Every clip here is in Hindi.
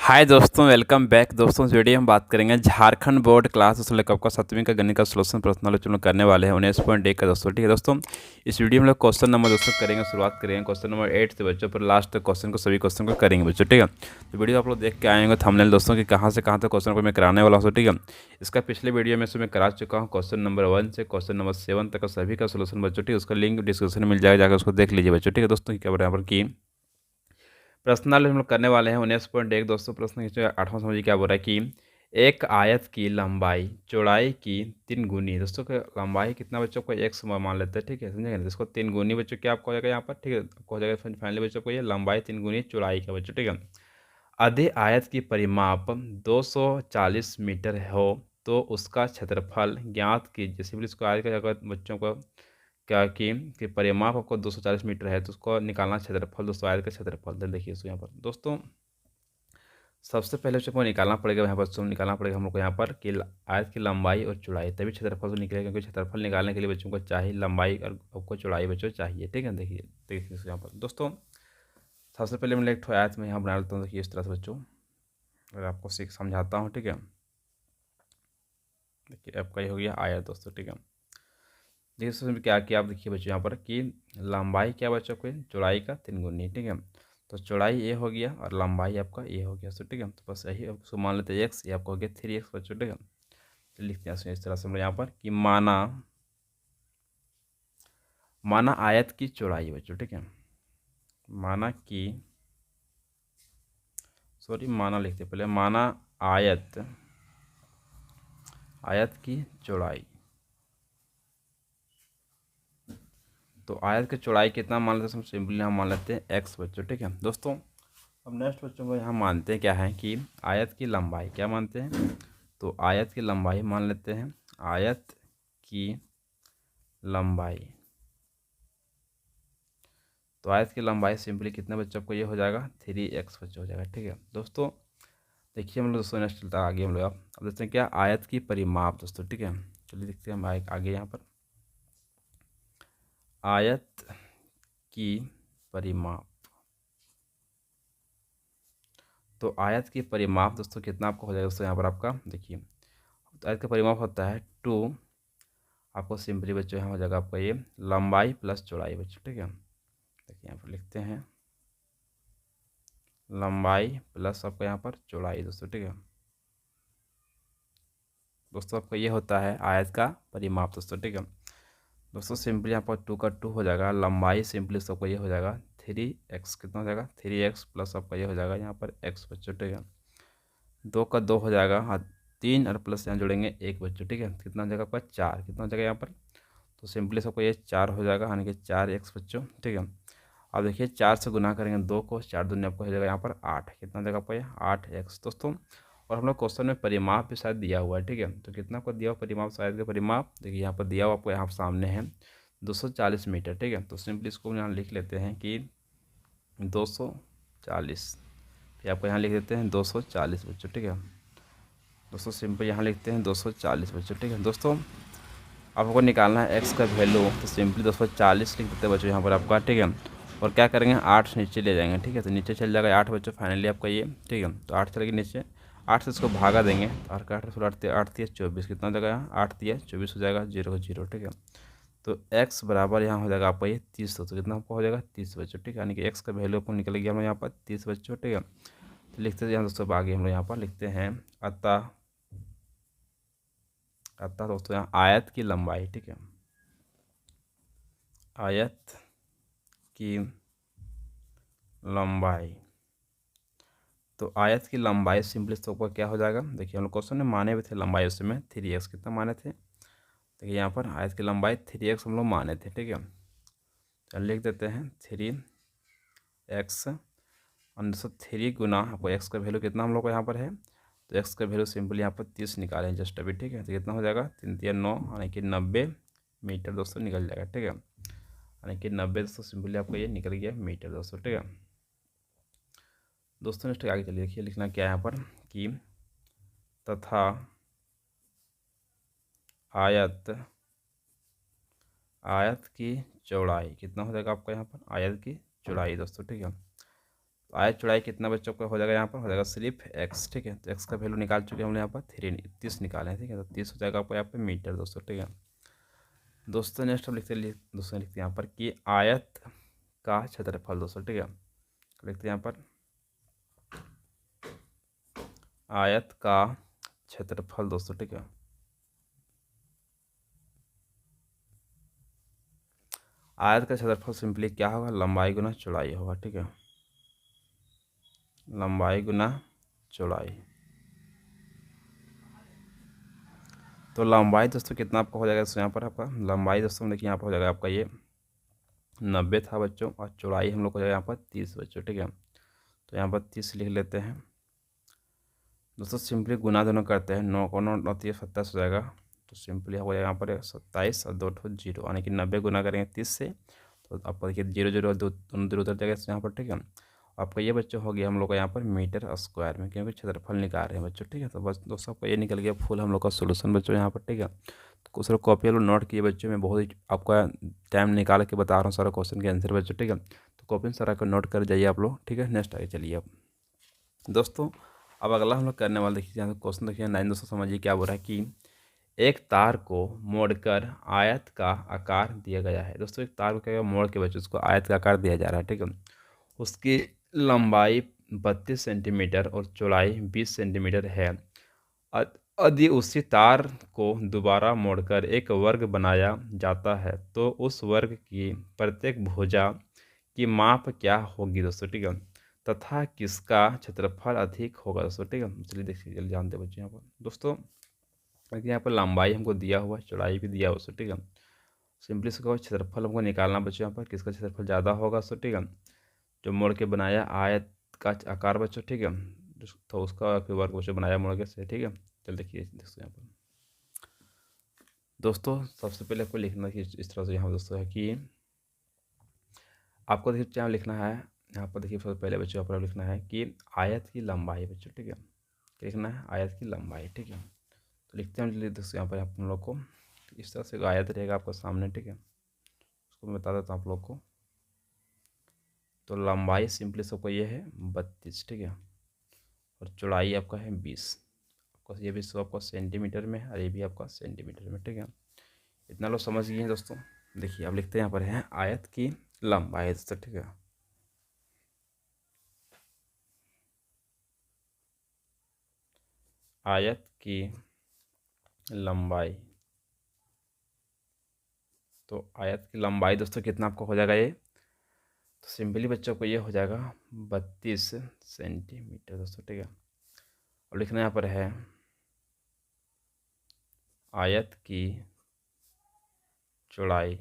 हाय दोस्तों, वेलकम बैक। दोस्तों इस वीडियो में बात करेंगे झारखंड बोर्ड क्लास 10 का 7वीं का गणित का सोल्यूशन प्रश्न जो लोग करने वाले हैं 19.1 का दोस्तों। ठीक है दोस्तों, इस वीडियो में लोग क्वेश्चन नंबर दोस्तों करेंगे, शुरुआत करेंगे क्वेश्चन नंबर 8 से बच्चों पर लास्ट तक क्वेश्चन को सभी क्वेश्चन को करेंगे बच्चों। ठीक है, तो वीडियो आप लोग देख के आएंगे थंबनेल दोस्तों कि कहाँ से कहाँ तक क्वेश्चन को मैं कराने वाला हूँ। ठीक है, इसका पिछले वीडियो में से मैं करा चुका हूँ क्वेश्चन नंबर 1 से क्वेश्चन नंबर 7 तक का सभी का सोल्यूशन बच्चों। ठीक है, उसका लिंक डिस्क्रिप्शन में मिल जाएगा, जाकर उसको देख लीजिए बच्चों। ठीक है दोस्तों, क्या बराबर की प्रश्न हम लोग करने वाले हैं 19.1 दोस्तों। प्रश्न 8वां समझिए क्या बोल रहा है कि एक आयत की लंबाई चौड़ाई की 3 गुनी। दोस्तों के लंबाई कितना बच्चों को x मान लेते हैं। ठीक है, समझेंगे इसको 3 गुनी बच्चों क्या आपको हो जाएगा यहाँ पर। ठीक है, आपको हो जाएगा फाइनली बच्चों को ये लंबाई 3 गुनी चौड़ाई का बच्चों। ठीक है, आधे आयत की परिमाप 240 मीटर हो तो उसका क्षेत्रफल ज्ञात कीजिए। सिंपली इसको आयत का अगर बच्चों को क्या कि परिमाप आपको 240 मीटर है तो उसको निकालना क्षेत्रफल। दोस्तों आयत का क्षेत्रफल देखिए इसको यहाँ पर दोस्तों सबसे पहले उसको निकालना पड़ेगा। यहाँ पर निकालना पड़ेगा हम लोग को यहाँ पर कि आयत की लंबाई और चौड़ाई, तभी क्षेत्रफल तो निकलेगा, क्योंकि क्षेत्रफल निकालने के लिए बच्चों को चाहिए लंबाई और आपको चौड़ाई बच्चों चाहिए। ठीक है, देखिए देखिए यहाँ पर दोस्तों सबसे पहले मैं एक आयत में यहाँ बना लेता हूँ। देखिए इस तरह से बच्चों, अगर आपको समझाता हूँ। ठीक है, देखिए आपका ये हो गया आयत दोस्तों। ठीक है, देखिए इसमें क्या किया आप देखिए बच्चों यहाँ पर कि लंबाई क्या बच्चों को चौड़ाई का 3 गुनी। ठीक है, तो चौड़ाई ये हो गया और लंबाई आपका ये हो गया। ठीक है, तो बस यही उसको मान लेते हैं x, ये आपको हो गया 3x बच्चों। ठीक है, तो लिखते हैं इस तरह से हम लोग यहाँ पर कि माना आयत की चौड़ाई बच्चों। ठीक है, माना लिखते पहले माना आयत की चौड़ाई। तो आयत की चौड़ाई कितना मान लेते हैं हम, सिंपली यहाँ मान लेते हैं x बच्चों। ठीक है दोस्तों, अब नेक्स्ट बच्चों को यहाँ मानते हैं क्या है कि आयत की लंबाई क्या मानते हैं, तो आयत की लंबाई मान लेते हैं। आयत की लंबाई, तो आयत की लंबाई सिंपली कितने बच्चों को ये हो जाएगा 3x बच्चों हो जाएगा। ठीक है दोस्तों, देखिए हम लोग दोस्तों नेक्स्ट चलता है आगे हम लोग। अब देखते हैं क्या आयत की परिमाप दोस्तों। ठीक है, चलिए देखते हैं हम आगे यहाँ पर आयत की परिमाप। तो आयत की परिमाप दोस्तों कितना आपको हो जाएगा दोस्तों यहाँ पर आपका देखिए, तो आयत का परिमाप होता है 2। आपको सिंपली बच्चों यहाँ हो जाएगा आपका ये लंबाई प्लस चौड़ाई बच्चों। ठीक है, देखिए यहाँ पर लिखते हैं लंबाई प्लस आपका यहाँ पर चौड़ाई दोस्तों। ठीक है दोस्तों, आपका ये होता है आयत का परिमाप दोस्तों। ठीक है दोस्तों, सिंपली यहाँ पर 2 का 2 हो जाएगा, लंबाई सिंपली सबको ये हो जाएगा 3x, कितना हो जाएगा 3x प्लस आपका ये हो जाएगा यहाँ पर x बच्चों। ठीक है, 2 का 2 हो जाएगा, हाँ 3 और प्लस यहाँ जोड़ेंगे 1 बच्चों। ठीक है, कितना हो जाएगा आपका 4, कितना हो जाएगा यहाँ पर, तो सिंपली सबको ये 4 हो जाएगा, यानी कि 4x बच्चों। ठीक है, अब देखिए 4 से गुना करेंगे 2 को, 4 दूनी आपको हो जाएगा यहाँ पर 8, कितना हो जाएगा आपको ये 8x दोस्तों। और हम लोग क्वेश्चन में परिमाप भी शायद दिया हुआ है। ठीक है, तो कितना आपको दिया हुआ परिमाप, शायद का परिमाप देखिए यहाँ पर दिया हुआ आपको यहाँ सामने है 240 मीटर। ठीक है, तो सिंपली इसको यहाँ लिख लेते हैं कि 240, फिर आपको यहाँ लिख देते हैं 240 बच्चों। ठीक है दोस्तों, सिंपल यहाँ लिखते हैं 240 बच्चों। ठीक है दोस्तों, आपको निकालना है x का वैल्यू, तो सिंपली 240 लिख देते हैं बच्चों यहाँ पर आपका। ठीक है, और क्या करेंगे 8 नीचे ले जाएंगे। ठीक है, तो नीचे चल जाएगा 8 बच्चों फाइनली आपका ये। ठीक है, तो 8 चलेगी नीचे, 8 से इसको भागा देंगे, तो 8 का 8 दिया 24, कितना हो जाएगा 8 दिया 24 हो जाएगा, 0 0। ठीक है, तो x बराबर यहाँ हो जाएगा आपका ये 30, तो कितना आपको हो जाएगा 30 बच्चों। ठीक है, यानी कि x का वैल्यू आपको निकल गया हम लोग यहाँ पर 30 बच्चों। ठीक है, तो लिखते हैं यहाँ दोस्तों आगे हम लोग यहाँ पर लिखते हैं अतः दोस्तों यहाँ आयत की लंबाई। ठीक है, आयत की लंबाई, तो आयत की लंबाई सिंपली तो ऊपर क्या हो जाएगा, देखिए हम लोग क्वेश्चन में माने हुए थे लंबाई उस समय 3x, कितना माने थे, देखिए यहाँ पर आयत की लंबाई 3x हम लोग माने थे। ठीक है, चल लिख देते हैं 3x और 3 गुना आपको x का वैल्यू कितना हम लोग को यहाँ पर है, तो x का वैल्यू सिंपली यहाँ पर 30 निकालें जस्ट अभी। ठीक है, तो कितना हो जाएगा 3 3 9, यानी कि 90 मीटर दोस्तों निकल जाएगा। ठीक है, यानी कि 90 दोस्तों सिंपली आपको ये निकल गया मीटर दोस्तों। ठीक है दोस्तों, नेक्स्ट आगे चलिए, देखिए लिखना क्या है यहाँ पर कि तथा आयत की चौड़ाई, कितना हो जाएगा आपका यहाँ पर आयत की चौड़ाई दोस्तों। ठीक है, तो आयत चौड़ाई कितना बच्चों को हो जाएगा, यहाँ पर हो जाएगा सिर्फ एक्स। ठीक है, तो एक्स का वैल्यू निकाल चुके हैं हम लोग यहाँ पर 30 निकाले हैं। ठीक है, तो 30 हो जाएगा आपको यहाँ पर मीटर दोस्तों। ठीक है दोस्तों, नेक्स्ट हम लिखते हैं यहाँ पर कि आयत का क्षेत्रफल दोस्तों। ठीक है, लिखते हैं यहाँ पर आयत का क्षेत्रफल दोस्तों। ठीक है, आयत का क्षेत्रफल सिंपली क्या होगा, लंबाई गुना चौड़ाई होगा। ठीक है, लंबाई गुना चौड़ाई। तो लंबाई दोस्तों कितना आपका हो जाएगा, दोस्तों यहाँ पर आपका लंबाई दोस्तों देखिए यहाँ पर हो जाएगा आपका ये 90 था बच्चों, और चौड़ाई हम लोग को हो जाएगा यहाँ पर 30 बच्चों। ठीक है, तो यहाँ पर 30 लिख लेते हैं दोस्तों। सिंपली गुना दोनों करते हैं, 9 को 9 27 हो जाएगा। तो सिंपली हो जाएगा यहाँ पर 27 और 2 जीरो, यानी कि 90 गुना करेंगे 30 से, तो आपको देखिए 0 0 दोनों दूर उतर जाएगा यहाँ पर। ठीक है, आपका ये बच्चों हो गया हम लोग का यहाँ पर मीटर स्क्वायर में, क्योंकि क्षेत्रफल निकाल रहे हैं बच्चों। ठीक है, तो बस दोस्तों आपको ये निकल गया फुल हम लोग का सोल्यूशन बच्चों यहाँ पर। ठीक है, तो कुछ लोग कॉपी वालों नोट किए बच्चों, मैं बहुत ही आपका टाइम निकाल के बता रहा हूँ सारा क्वेश्चन के आंसर बच्चों। ठीक है, तो कॉपी में सारा को नोट कर जाइए आप लोग। ठीक है, नेक्स्ट आगे चलिए अब दोस्तों। अब अगला हम लोग करने वाले देखिए यहाँ क्वेश्चन देखिए 9 दोस्तों, समझिए क्या बोल रहा है कि एक तार को मोड़कर आयत का आकार दिया गया है। दोस्तों एक तार को क्या मोड़ के बच्चों उसको आयत का आकार दिया जा रहा है। ठीक है, उसकी लंबाई 32 सेंटीमीटर और चौड़ाई 20 सेंटीमीटर है। यदि उसी तार को दोबारा मोड़कर एक वर्ग बनाया जाता है तो उस वर्ग की प्रत्येक भुजा की माप क्या होगी दोस्तों। ठीक है, तथा किसका क्षेत्रफल अधिक होगा दोस्तों। ठीक है, चलिए देखिए जल्दी जानते हैं बच्चों यहाँ पर दोस्तों। देखिए यहाँ पर लंबाई हमको दिया हुआ है, चौड़ाई भी दिया हुआ दोस्तों। ठीक है, सिंपली से कहो क्षेत्रफल हमको निकालना बच्चों यहाँ पर, किसका क्षेत्रफल ज़्यादा होगा दोस्तों। ठीक है, जो मोड़ के बनाया आयत का आकार बच्चों। ठीक है, तो उसका फिर वर्ग बच्चों बनाया मोड़ के से। ठीक है, चल देखिए दोस्तों यहाँ पर दोस्तों सबसे पहले आपको लिखना कि इस तरह से यहाँ दोस्तों है कि आपको देखिए क्या लिखना है यहाँ पर। देखिए सबसे पहले बच्चों यहाँ पर लिखना है कि आयत की लंबाई बच्चों। ठीक है, लिखना है आयत की लंबाई। ठीक है, तो लिखते हैं चलिए दोस्तों यहाँ पर आप लोग को इस तरह से आयत रहेगा आपका सामने। ठीक है, उसको मैं बता देता हूँ आप लोग को। तो लंबाई सिंपली सबको ये है 32। ठीक है, और चौड़ाई आपका है 20। आपका ये भी सब आपका सेंटीमीटर में है और ये भी आपका सेंटीमीटर में। ठीक है, इतना लोग समझ गए हैं दोस्तों। देखिए अब लिखते हैं यहाँ पर है आयत की लंबाई दोस्तों। ठीक है, आयत की लंबाई। तो आयत की लंबाई दोस्तों कितना आपको हो जाएगा ये, तो सिंपली बच्चों को ये हो जाएगा 32 सेंटीमीटर दोस्तों। ठीक है, और लिखना यहाँ पर है आयत की चौड़ाई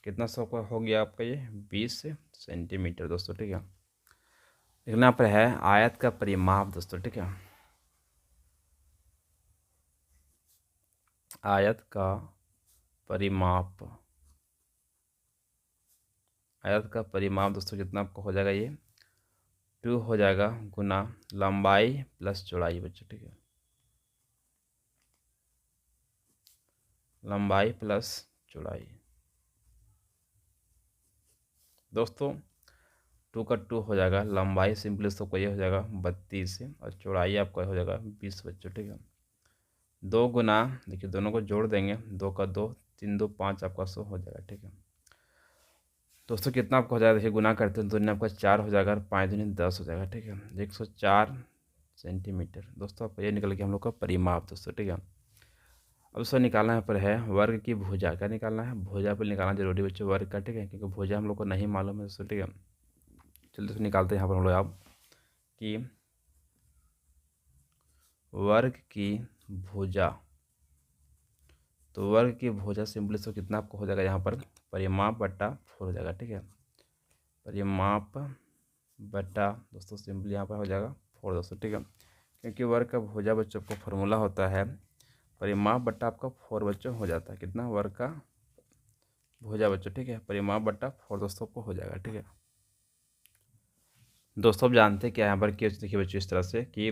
कितना सौ का हो गया आपका ये 20 सेंटीमीटर दोस्तों। ठीक है, लिखना यहाँ पर है आयत का परिमाप दोस्तों। ठीक है, आयत का परिमाप। आयत का परिमाप दोस्तों कितना आपको हो जाएगा ये 2 हो जाएगा गुना लंबाई प्लस चौड़ाई बच्चों। ठीक है, लंबाई प्लस चौड़ाई दोस्तों 2 का 2 हो जाएगा। लंबाई सिंपली सबको ये हो जाएगा 32 और चौड़ाई आपका हो जाएगा 20 बच्चों। ठीक है, 2 गुना देखिए दोनों को जोड़ देंगे, 2 का 2 3 2 5 आपका 100 हो जाएगा। ठीक है दोस्तों, कितना आपको हो जाएगा देखिए गुना करते हैं तो आपका 4 हो जाएगा और 5 दूनी 10 हो जाएगा। ठीक है, 104 सेंटीमीटर दोस्तों आपको ये निकल गया हम लोग का परिमाप दोस्तों। ठीक है, अब इसको निकालना है पर है वर्ग की भुजा। क्या निकालना है, भुजा पर निकालना जरूरी बच्चों वर्ग का। ठीक है, क्योंकि भुजा हम लोग को नहीं मालूम है दोस्तों। ठीक है, चलिए दोस्तों निकालते हैं यहाँ पर हम लोग आप कि वर्ग की भुजा। तो वर्ग की भुजा सिंपली से कितना आपको हो जाएगा यहाँ पर परिमाप बट्टा 4 हो जाएगा। ठीक है, परिमाप बट्टा दोस्तों सिंपली यहाँ पर हो जाएगा 4 दोस्तों। ठीक है, क्योंकि वर्ग का भुजा बच्चों को फॉर्मूला होता है परिमाप बट्टा आपका 4 बच्चों हो जाता है। कितना वर्ग का भुजा बच्चों। ठीक है, परिमाप बट्टा 4 दोस्तों को हो जाएगा। ठीक है दोस्तों, अब जानते हैं क्या यहाँ पर केस देखिए बच्चों इस तरह से कि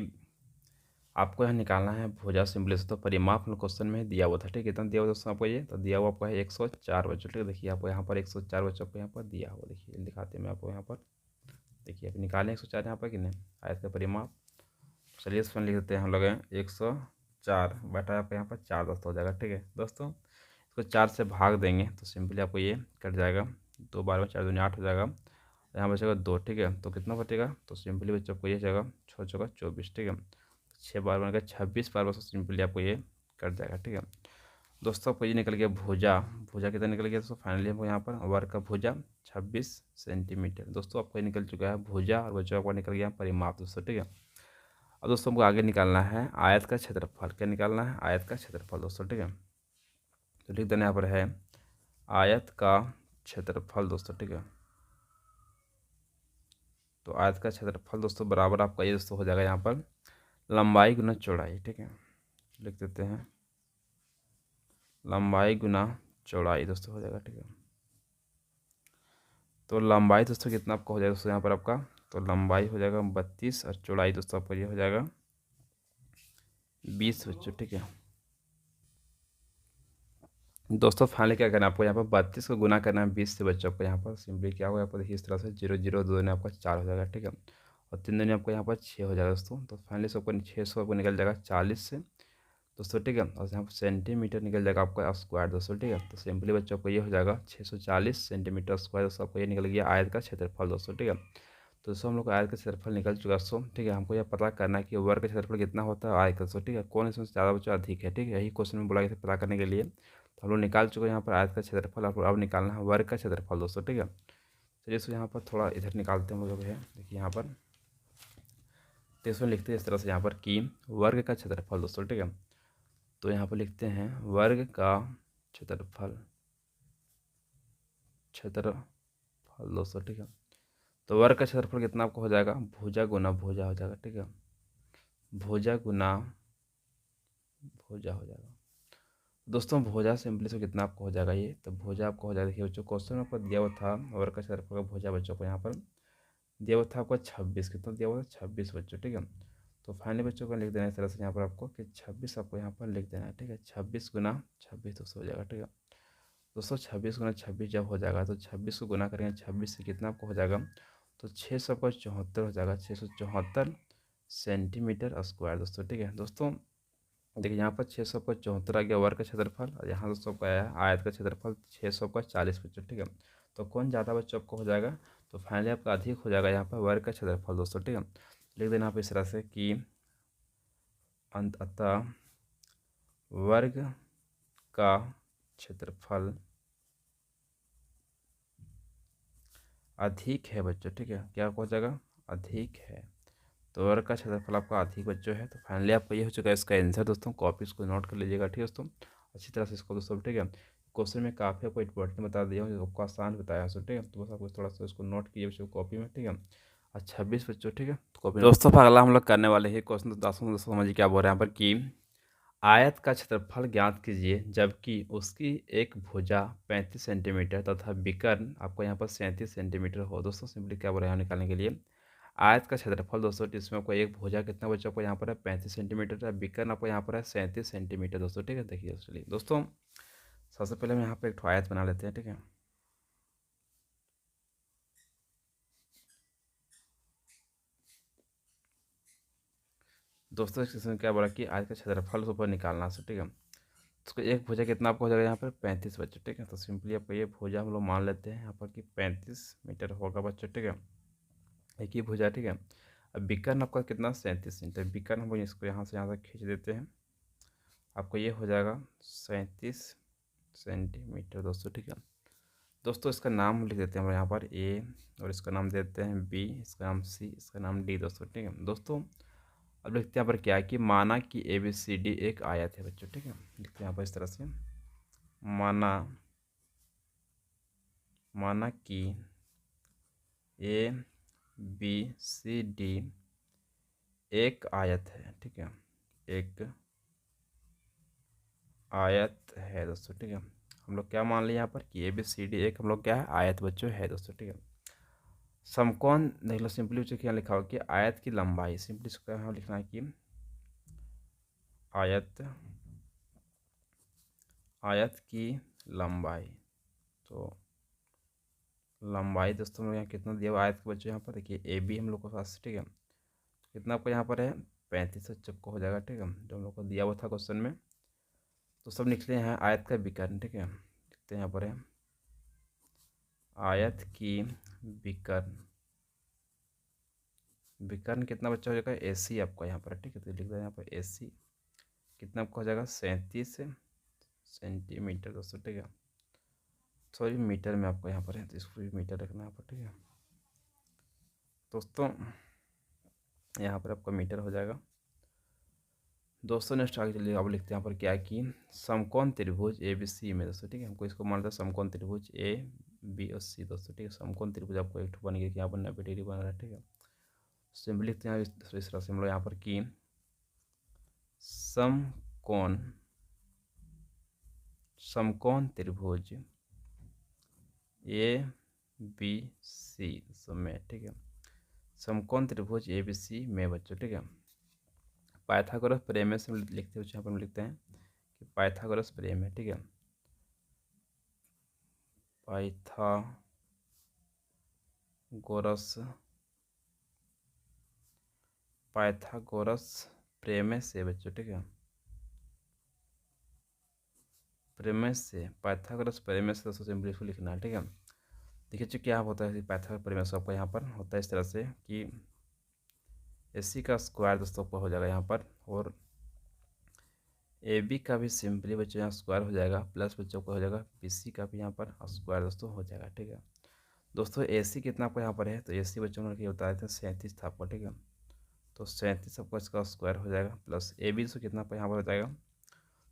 आपको यहाँ निकालना है भुजा सिंपली से। तो परिमाप क्वेश्चन में दिया हुआ था, ठीक है। कितना दिया हुआ दोस्तों आपको ये, तो दिया हुआ आपको है 104 बच्चों, ठीक है। देखिए आपको यहाँ पर 104 बच्चों को यहाँ पर दिया हुआ, देखिए दिखाते हैं मैं आपको यहाँ पर। देखिए अब निकालें 104 यहाँ पर कि नहीं, आयत का परिमाप। चलिए इसमें लिख देते हैं हम लोग 104 बटा आपको यहाँ पर 4 दोस्तों हो जाएगा, ठीक है दोस्तों। इसको 4 से भाग देंगे तो सिंपली आपको ये कट जाएगा, 2 बार में 4 दूनी 8 हो जाएगा, यहाँ बचेगा 2, ठीक है। तो कितना बचेगा, तो सिंपली बच्चों को ये जाएगा 6 चौका 24, ठीक है। 6 बार बनेगा 26 बार, बस सिंपली आपको ये कट जाएगा, ठीक है दोस्तों। आपको ये निकल गया भुजा, भुजा कितना निकल गया दोस्तों, फाइनली हमको यहाँ पर वर्ग का भुजा 26 सेंटीमीटर दोस्तों आपको ये निकल चुका है भुजा, और बच्चों आपको निकल गया परिमाप दोस्तों, ठीक है। अब दोस्तों हमको आगे निकालना है आयत का क्षेत्रफल। क्या निकालना है, आयत का क्षेत्रफल दोस्तों, ठीक है। तो लिख देना यहाँ पर है आयत का क्षेत्रफल दोस्तों, ठीक है। तो आयत का क्षेत्रफल दोस्तों बराबर आपका ये दोस्तों हो जाएगा यहाँ पर लंबाई गुना चौड़ाई, ठीक है। लिख देते हैं लंबाई गुना चौड़ाई दोस्तों हो जाएगा, ठीक है। तो लंबाई दोस्तों कितना आपका हो जाएगा दोस्तों यहाँ पर आपका, तो लंबाई हो जाएगा 32 और चौड़ाई दोस्तों आपका ये हो जाएगा 20 बच्चों, ठीक है दोस्तों। फाइनली क्या करना है आपको, यहाँ पर 32 को गुना करना है 20 से बच्चों को। यहाँ पर सिंपली क्या होगा आपको, देखिए इस तरह से 0 0 2 ने आपका 4 हो जाएगा, ठीक है। और 3 दूनी आपको यहाँ पर 6 हो जाएगा दोस्तों। तो फाइनली सबको 600 आपको निकल जाएगा 40 से दोस्तों, ठीक है। और यहाँ पर सेंटीमीटर निकल जाएगा आपका स्क्वायर दोस्तों, ठीक है। तो सिंपली बच्चों को ये हो जाएगा 640 सेंटीमीटर स्क्वायर दोस्तों आपको ये निकल गया आयत का क्षेत्रफल दोस्तों, ठीक है। तो दोस्तों हम लोग आयत का क्षेत्रफल निकल चुका दोस्तों, ठीक है। हमको यह पता करना है कि वर्ग का क्षेत्रफल कितना होता है आयत का दोस्तों, ठीक है। कौन इसमें ज़्यादा बच्चों अधिक है, ठीक है। यही क्वेश्चन में बोला गया था पता करने के लिए। तो हम लोग निकाल चुके हैं यहाँ पर आयत का क्षेत्रफल, अब निकालना है वर्ग का क्षेत्रफल दोस्तों, ठीक है। चलिए इसको यहाँ पर थोड़ा इधर निकालते हैं हम लोग है, देखिए यहाँ पर। तो इसमें लिखते हैं इस तरह से यहाँ पर कि वर्ग का क्षेत्रफल दोस्तों, ठीक है। तो यहाँ पर लिखते हैं वर्ग का क्षेत्रफल, क्षेत्रफल दोस्तों, ठीक है। तो वर्ग का क्षेत्रफल कितना आपको हो जाएगा, भुजा गुना भुजा हो जाएगा, ठीक है। भुजा गुना भुजा हो जाएगा दोस्तों। भुजा सिंपली से कितना आपको हो जाएगा ये, तो भुजा आपको हो जाएगा, देखिए बच्चों क्वेश्चन में आपको दिया हुआ था वर्ग का क्षेत्रफल का भुजा बच्चों को यहाँ पर दिया हुआ था आपको 26, कितना दिया हुआ था 26 बच्चों, ठीक है। तो फाइनली बच्चों को लिख देना इस तरह से यहाँ पर आपको कि 26 आपको यहाँ पर लिख देना है, ठीक है। 26 गुना 26 दोस्तों हो जाएगा, ठीक है दोस्तों। 26 गुना 26 जब हो जाएगा तो 26 को गुना करेंगे 26 से कितना आपको हो जाएगा, तो 674 हो जाएगा, 674 सेंटीमीटर स्क्वायर दोस्तों, ठीक है दोस्तों। देखिए यहाँ पर 674 आ गया वर्ग का क्षेत्रफल, और यहाँ दोस्तों का आया आयत का क्षेत्रफल 640 बच्चों, ठीक है। तो कौन ज़्यादा बच्चों आपको हो जाएगा, तो फाइनली आपका अधिक हो जाएगा यहाँ पर वर्ग का क्षेत्रफल दोस्तों, ठीक है। लिख देना आप इस तरह से कि अंततः वर्ग का क्षेत्रफल अधिक है बच्चों, ठीक है। क्या हो जाएगा, अधिक है। तो वर्ग का क्षेत्रफल आपका अधिक बच्चों है। तो फाइनली आपका ये हो चुका है इसका आंसर दोस्तों। कॉपी इसको नोट कर लीजिएगा, ठीक है दोस्तों, अच्छी तरह से इसको दोस्तों, ठीक है। क्वेश्चन में काफ़ी आपको इंपॉर्टेंट बता दिया हूँ, आपको आसान बताया दोस्तों, ठीक है। तो बस आपको थोड़ा सा इसको नोट कीजिए बच्चों कॉपी में, ठीक है। और 26 बच्चों, ठीक है, तो कॉपी दोस्तों अगला हम लोग करने वाले हैं क्वेश्चन। दोस्तों समझिए क्या बोल रहे हैं यहाँ पर कि आयत का क्षेत्रफल ज्ञात कीजिए जबकि उसकी एक भुजा 35 सेंटीमीटर तथा विकर्ण आपको यहाँ पर 37 सेंटीमीटर हो। दोस्तों सिंपली क्या बोल रहे हैं निकालने के लिए आयत का क्षेत्रफल दोस्तों, जिसमें आपको एक भुजा कितना बच्चा आपको यहाँ पर है 35 सेंटीमीटर है, विकर्ण आपको यहाँ पर है 37 सेंटीमीटर दोस्तों, ठीक है। देखिए चलिए दोस्तों सबसे पहले हम यहाँ पर एक आयत बना लेते हैं, ठीक है। दोस्तों इसमें क्या बोला कि आयत का क्षेत्रफल ऊपर निकालना है, ठीक है। उसको एक भुजा कितना आपको हो जाएगा यहाँ पर 35 बच्चों, ठीक है। तो सिंपली आपको ये भुजा हम लोग मान लेते हैं यहाँ पर कि 35 मीटर होगा बच्चों, ठीक है, एक ही भुजा, ठीक है। अब विकर्ण आपका कितना 37 सेंटीमीटर, विकर्ण हम इसको यहाँ से यहाँ तक खींच देते हैं, आपको ये हो जाएगा 37 सेंटीमीटर दोस्तों, ठीक है। दोस्तों इसका नाम लिख देते हैं हम यहाँ पर ए, और इसका नाम देते हैं बी, इसका नाम सी, इसका नाम डी दोस्तों, ठीक है दोस्तों। अब लिखते हैं यहाँ पर क्या है कि माना कि ए बी सी डी एक आयत है बच्चों, ठीक है। लिखते हैं यहाँ पर इस तरह से माना कि ए बी सी डी एक आयत है, ठीक है, एक आयत है दोस्तों, ठीक है। हम लोग क्या मान लिया यहाँ पर कि ए बी सी डी एक हम लोग क्या है आयत बच्चों है दोस्तों, ठीक है। समकोण देख लो सिंपली बच्चों क्या लिखा हो कि आयत की लंबाई, सिंपली इसको यहाँ लिखना है कि आयत आयत की लंबाई। तो लंबाई दोस्तों हम लोग यहाँ कितना दिया हुआ आयत के बच्चों, यहाँ पर देखिए ए बी हम लोग के पास, ठीक है। कितना आपको यहाँ पर है 35 चक्को हो जाएगा, ठीक है, जो हम लोग को दिया हुआ था क्वेश्चन में। तो सब निकले हैं आयत का विकर्ण, ठीक है, लिखते हैं यहाँ पर है आयत की विकर्ण। विकर्ण कितना बच्चा हो जाएगा ए सी आपका यहाँ पर, ठीक है, तो लिख दें यहाँ पर ए सी कितना आपका हो जाएगा 37 सेंटीमीटर दोस्तों, ठीक है। सॉरी मीटर में आपको यहाँ पर है, तो इसको भी मीटर रखना है यहाँ पर, ठीक है दोस्तों। यहाँ पर आपका मीटर हो जाएगा दोस्तों। नेक्स्ट आगे चलिए, अब लिखते हैं यहाँ पर क्या कि समकोण त्रिभुज ए बी सी में दोस्तों, ठीक है, हमको इसको मानता है समकोण त्रिभुज ए बी और सी दोस्तों, ठीक है। समकोण त्रिभुज आपको एक बन गया कि यहाँ पर 90 डिग्री बन रहा है, ठीक है। सिंपली लिखते हैं इस तरह से हम लोग यहाँ पर कि समकोण त्रिभुज ए बी सी में, ठीक है, समकोण त्रिभुज ए बी सी में बच्चों, ठीक है। पाइथागोरस प्रमेय से लिखते हुए यहाँ पर हम लिखते हैं कि पाइथागोरस प्रमेय, ठीक है, पाइथागोरस प्रमेय से बच्चों, ठीक है, प्रमेय से पाइथागोरस प्रमेय से दोस्तों सिंपली इसको लिखना है, ठीक है। देखिए जो क्या होता है पाइथागोरस प्रमेय से आपका यहाँ पर होता है इस तरह से कि AC का स्क्वायर दोस्तों आपका हो जाएगा यहाँ पर, और AB का भी सिंपली बच्चों यहाँ स्क्वायर हो जाएगा, प्लस बच्चों का हो जाएगा BC का भी यहाँ पर स्क्वायर दोस्तों हो जाएगा, ठीक है दोस्तों। AC कितना आपको यहाँ पर है, तो AC बच्चों ने बताया था 37 था आपको, ठीक है, तो 37 आपको इसका स्क्वायर हो जाएगा, प्लस AB दोस्तों कितना आपको यहाँ पर हो जाएगा,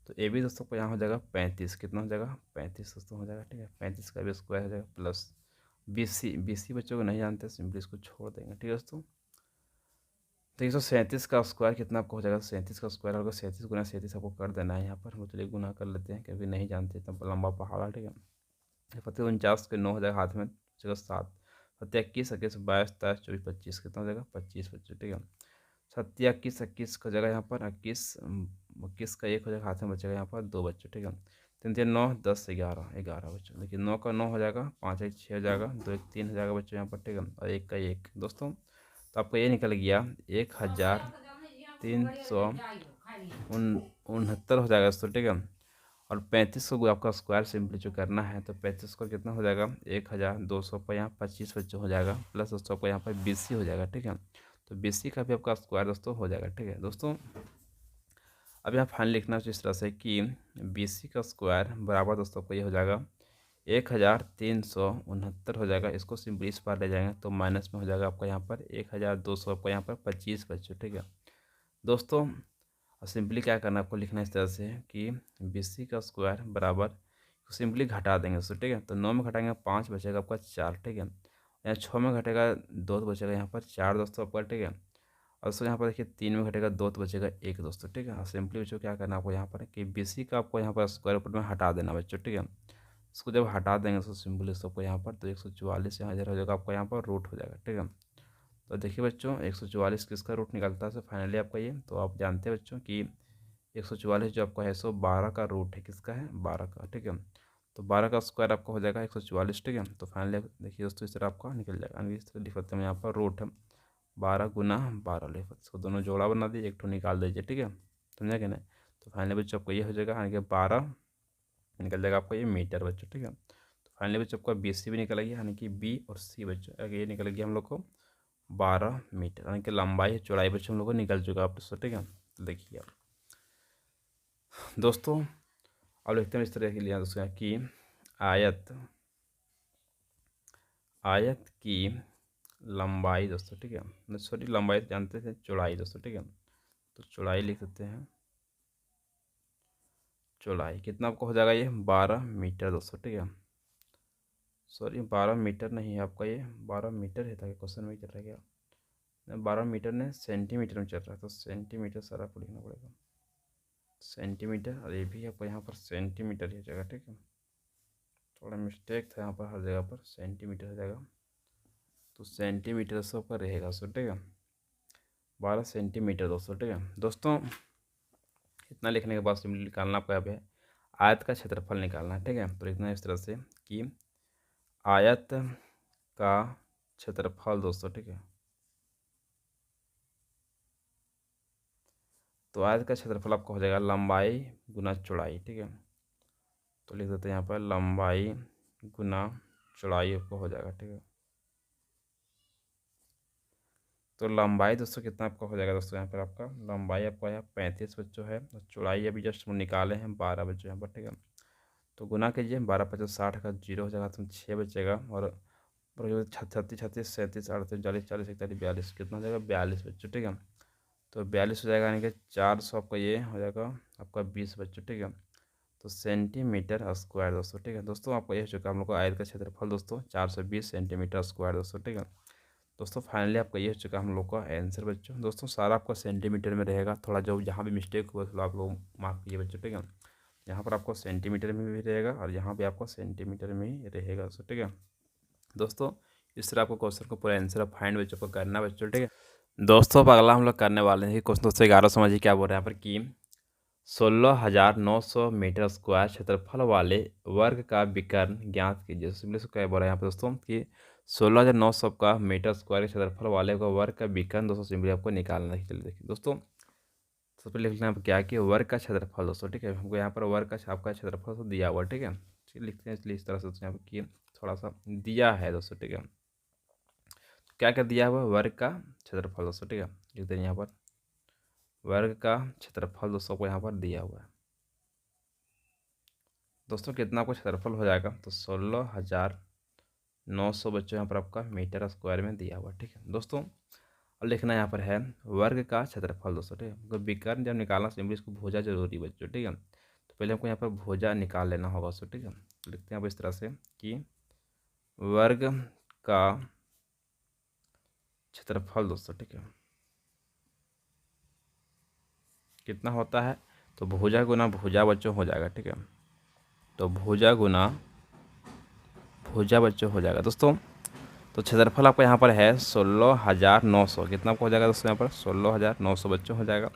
तो AB दोस्तों को यहाँ हो जाएगा 35, कितना हो जाएगा 35 दोस्तों हो जाएगा, ठीक है, 35 का भी स्क्वायर हो जाएगा, प्लस BC बच्चों को नहीं जानते सिंपली इसको छोड़ देंगे, ठीक है दोस्तों। तो 137 का स्क्वायर कितना आपको हो जाएगा, 37 का स्क्वायर होगा 37 गुना 37 आपको कर देना है यहाँ पर, हम चलिए गुना कर लेते हैं क्योंकि नहीं जानते इतना लंबा पहाड़ है, ठीक है। 49 के 9 हो जाएगा हाथ में, बचेगा 7, 21 21 22 23 24 25 कितना हो जाएगा 25 बच्चों, ठीक है। 21 21 का जगह यहाँ पर 21 का 1 हो जाएगा हाथ में, बचेगा यहाँ पर 2 बच्चों, ठीक है। 3 3 9 10 11 11 बच्चों, देखिए 9 का 9 हो जाएगा, 5 1 6 हो जाएगा, 2 1 3 हो जाएगा बच्चों यहाँ पर, ठीक है, और 1 का 1 दोस्तों। तो आपको ये निकल गया 1369 हो जाएगा दोस्तों, ठीक है। और 35 को आपका स्क्वायर सिंपली जो करना है, तो 35 को कितना हो जाएगा 1200 पर यहाँ 25 बच्चों हो जाएगा, प्लस दोस्तों को यहाँ पर BC हो जाएगा, ठीक है। तो BC का भी आपका स्क्वायर दोस्तों हो जाएगा, ठीक है दोस्तों। अब यहाँ फाइनल लिखना है इस तरह से कि BC का स्क्वायर बराबर दोस्तों को ये हो जाएगा 1369 हो जाएगा। इसको सिंपली इस पार ले जाएंगे तो माइनस में हो जाएगा आपका यहाँ पर 1200 आपको यहाँ पर 25 बच्चों, ठीक है दोस्तों। और सिंपली क्या करना है आपको लिखना इस तरह से कि BC का स्क्वायर बराबर सिंपली घटा देंगे दोस्तों, ठीक है। तो 9 में घटाएंगे 5 बचेगा आपका 4, ठीक है। यहाँ 6 में घटेगा 2 बचेगा यहाँ पर 4 दोस्तों आपका, ठीक है। और दोस्तों यहाँ पर देखिए 3 में घटेगा 2 तो बचेगा 1 दोस्तों, ठीक है। और सिंपली बच्चों क्या करना है आपको यहाँ पर कि BC का आपको यहाँ पर स्क्वायर रूट में हटा देना बच्चों, ठीक है। इसको जब हटा देंगे तो सिंपली सबको यहाँ पर तो 144 यहाँ हो जाएगा आपका यहाँ पर रूट हो जाएगा, ठीक है। तो देखिए बच्चों 144 किसका रूट निकलता है, फाइनली आपका ये तो आप जानते हैं बच्चों कि 144 जो आपका है 112 का रूट है, किसका है 12 का, ठीक है। तो 12 का स्क्वायर आपका हो जाएगा 144, ठीक है। तो फाइनली देखिए दोस्तों इस तरह आपका निकल जाएगा, इस तरह लिख सकते हैं यहाँ पर रूट है 12 गुना 12 लिख इसको दोनों जोड़ा बना दीजिए, एक ठो निकाल दीजिए, ठीक है, समझा कि नहीं। तो फाइनली बच्चों आपको ये हो जाएगा यानी कि 12 निकल जाएगा आपको ये मीटर बच्चों, ठीक है। तो फाइनली बच्चों आपका BC भी निकल गया यानी कि B और C बच्चों ये निकल गया हम लोग को 12 मीटर यानी कि लंबाई चौड़ाई बच्चों हम लोग को निकल चुका आप दोस्तों, ठीक है। तो देखिए आप दोस्तों अब लिखते हैं इस तरह के लिए दोस्तों कि आयत की लंबाई दोस्तों, ठीक है, सॉरी लंबाई जानते थे, चौड़ाई दोस्तों, ठीक है। तो चौड़ाई लिख सकते हैं, चौड़ाई कितना आपको हो जाएगा ये 12 मीटर दोस्तों, ठीक है। सॉरी 12 मीटर नहीं है आपका ये 12 मीटर है था क्वेश्चन में चल रहा गया 12 मीटर ने सेंटीमीटर में चल रहा है, तो सेंटीमीटर सारा आपको लिखना पड़ेगा सेंटीमीटर, और ये भी आपको यहाँ पर सेंटीमीटर ही हो जाएगा, ठीक है। थोड़ा मिस्टेक था यहाँ पर, हर जगह पर सेंटीमीटर हो जाएगा, तो सेंटीमीटर सब पर रहेगा दोस्तों, ठीक है 12 सेंटीमीटर दोस्तों, ठीक है दोस्तों। इतना लिखने के बाद सिंपली निकालना आपको यहाँ पे आयत का क्षेत्रफल निकालना है, ठीक है। तो लिखना है इस तरह से कि आयत का क्षेत्रफल दोस्तों, ठीक है। तो आयत का क्षेत्रफल आपका हो जाएगा लंबाई गुना चौड़ाई, ठीक है। तो लिख देते हैं यहाँ पर लंबाई गुना चौड़ाई आपको हो जाएगा, ठीक है। तो लंबाई दोस्तों कितना आपका हो जाएगा दोस्तों, यहाँ पर आपका लंबाई आपका यहाँ 35 बच्चों है और चौड़ाई अभी जस्ट निकाले हैं 12 बच्चों यहाँ पर, ठीक है। तो गुना कीजिए 12 25 60 का 0 हो जाएगा, तो 6 बचेगा और 36 36 37 38 40 40 41 42 कितना हो जाएगा 42 बच्चों, ठीक है। तो 42 हो जाएगा, यानी कि 400 आपका ये हो जाएगा आपका 20 बच्चों, ठीक है। तो सेंटीमीटर स्क्वायर दोस्तों, ठीक है। दोस्तों आपको ये हो चुका हम लोग को आयत का क्षेत्रफल दोस्तों 420 सेंटीमीटर स्क्वायर दोस्तों, ठीक है। दोस्तों फाइनली आपका ये हो चुका हम लोग का आंसर बच्चों। दोस्तों सारा आपका सेंटीमीटर में रहेगा, थोड़ा जो जहाँ भी मिस्टेक हुआ थोड़ा आप लोग मार्क कीजिए बच्चों, ठीक है। यहाँ पर आपको सेंटीमीटर में भी रहेगा और यहाँ पे आपको सेंटीमीटर में ही रहेगा दोस्तों, ठीक है। दोस्तों इस तरह आपको क्वेश्चन को पूरा आंसर ऑफ फाइंड बच्चों को करना बच्चों, ठीक है। दोस्तों अब अगला हम लोग करने वाले हैं क्वेश्चन दोस्तों 11 समझिए क्या बोल रहे हैं यहाँ पर कि 16,900 मीटर स्क्वायर क्षेत्रफल वाले वर्ग का विकर्ण ज्ञात कीजिए। सिंपली से क्या बोल रहे हैं यहाँ पर दोस्तों कि 16,900 का मीटर स्क्वायर के क्षेत्रफल वाले का वर्ग का विकर्ण दोस्तों सिंपली आपको निकालना है। चलिए देखिए दोस्तों, सबसे पहले लिखना है क्या कि वर्ग का क्षेत्रफल दोस्तों, ठीक है। हमको यहाँ पर वर्ग का आपका क्षेत्रफल तो दिया हुआ, ठीक है। चलिए लिखते हैं इसलिए इस तरह से यहाँ पर कि थोड़ा सा दिया है दोस्तों, ठीक है। क्या क्या दिया हुआ वर्ग का क्षेत्रफल दोस्तों, ठीक है। लिखते हैं यहाँ पर वर्ग का क्षेत्रफल दोस्तों को यहाँ पर दिया हुआ है दोस्तों। कितना आपको क्षेत्रफल हो जाएगा तो 16,900 बच्चों यहाँ पर आपका मीटर स्क्वायर में दिया हुआ, ठीक है दोस्तों। अब लिखना यहाँ पर है वर्ग का क्षेत्रफल दोस्तों, ठीक है। विकर्ण जब निकालना सिंपली इसको भुजा जरूरी बच्चों, ठीक है। तो पहले हमको यहाँ पर भुजा निकाल लेना होगा दोस्तों, ठीक है। तो लिखते हैं आप इस तरह से कि वर्ग का क्षेत्रफल दोस्तों, ठीक है, कितना होता है तो भुजा गुना भुजा बच्चों हो जाएगा, ठीक है। तो भुजा गुना भुजा बच्चों हो जाएगा दोस्तों। तो क्षेत्रफल आपका यहाँ पर है 16,900, कितना आपको हो जाएगा दोस्तों यहाँ पर 16,900 बच्चों हो जाएगा।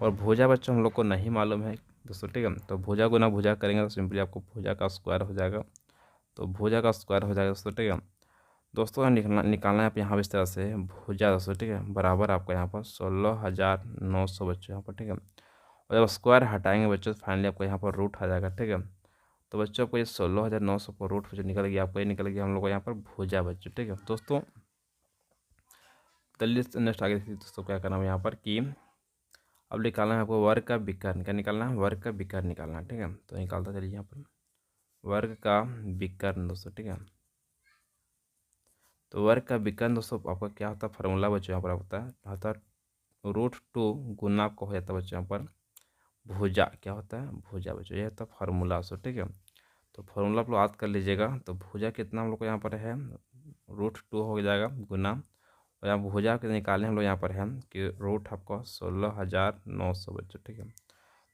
और भुजा बच्चों हम लोग को नहीं मालूम है दोस्तों, ठीक है। तो भुजा गुना भुजा करेंगे तो सिंपली आपको भुजा का स्क्वायर हो जाएगा। तो भुजा का स्क्वायर हो जाएगा दोस्तों, ठीक है। दोस्तों निकालना है आप यहाँ पर इस तरह से भुजा दोस्तों, ठीक है, बराबर आपका यहाँ पर 16,900 बच्चों यहाँ पर, ठीक है। और जब स्क्वायर हटाएंगे बच्चों तो फाइनली आपको यहाँ पर रूट आ जाएगा, ठीक है। तो बच्चों आपको ये 16,900 को रूट जो निकल गया आपको ये निकल गया हम लोग को यहाँ पर भुजा बच्चों, ठीक है दोस्तों। चलिए नेक्स्ट आगे दोस्तों क्या करना है यहाँ पर कि अब निकालना है आपको वर्ग का विकर्ण। क्या निकालना है वर्ग का विकर्ण निकालना है, ठीक है। तो निकालता चलिए यहाँ पर वर्ग का विकर्ण दोस्तों, ठीक है। तो वर्ग का विकर्ण दोस्तों आपका क्या होता है फार्मूला बच्चों यहाँ पर होता है √2 गुना आपको हो जाता है बच्चों यहाँ पर भुजा, क्या होता है भुजा बच्चों, ये होता है फार्मूला दोस्तों, ठीक है। तो फार्मूला आप लोग याद कर लीजिएगा। तो भुजा कितना हम लोग को यहाँ पर है √2 हो जाएगा गुना, और यहाँ भुजा के निकालने हम लोग यहाँ पर है कि रूट आपको 16,900 बच्चों, ठीक है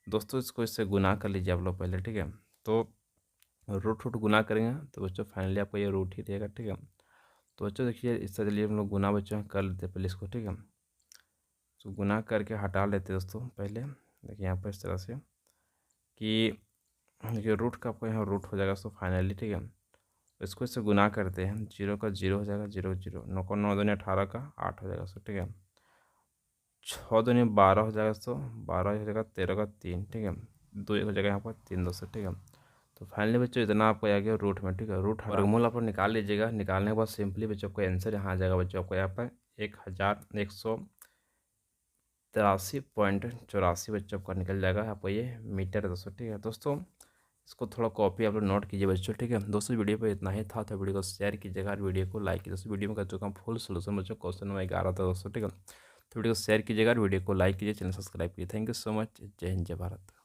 दोस्तों। इसको इससे गुना कर लीजिए आप लोग पहले, ठीक है। तो रूट गुना करेंगे तो बच्चों फाइनली आपको ये रूट ही रहेगा, ठीक है। तो बच्चों देखिए इस तरह चलिए हम लोग गुना बच्चों कर लेते हैं पहले इसको, ठीक है। तो गुना करके हटा लेते दोस्तों पहले, देखिए यहाँ पर इस तरह से कि देखिए रूट का आपको यहाँ रूट हो जाएगा दोस्तों फाइनली, ठीक है। इसको इससे गुना करते हैं 0 का 0 हो जाएगा 0 0 9 को 9 दूनी 18 का 8 हो जाएगा दोस्तों, ठीक है। 6 दूनी 12 हो जाएगा दोस्तों 12 हो जाएगा 13 का 3, ठीक है। 2 एक हो जाएगा यहाँ पर 3 दोस्तों, ठीक है। तो फाइनली बच्चों इतना आपको आ गया रूट में, ठीक है। रूट वर्गमूल आप लोग निकाल लीजिएगा। निकालने के बाद सिंपली बच्चों को आंसर यहाँ आ जाएगा बच्चों आपको यहाँ पर 1,183.84 बच्चों का निकल जाएगा आपको ये मीटर दोस्तों, ठीक है दोस्तों। इसको थोड़ा कॉपी आप लोग नोट कीजिए बच्चों, ठीक है दोस्तों। वीडियो पे इतना ही था तो वीडियो को शेयर कीजिएगा और वीडियो को लाइक कीजिए दोस्तों। वीडियो में कर चुका हूँ फुल सोल्यूशन बच्चों, क्वेश्चन नंबर 11 था दोस्तों, ठीक है। तो वीडियो को शेयर कीजिएगा और वीडियो को लाइक कीजिए, चैनल सब्सक्राइब कीजिए। Thank you so much. जय हिंद जय भारत।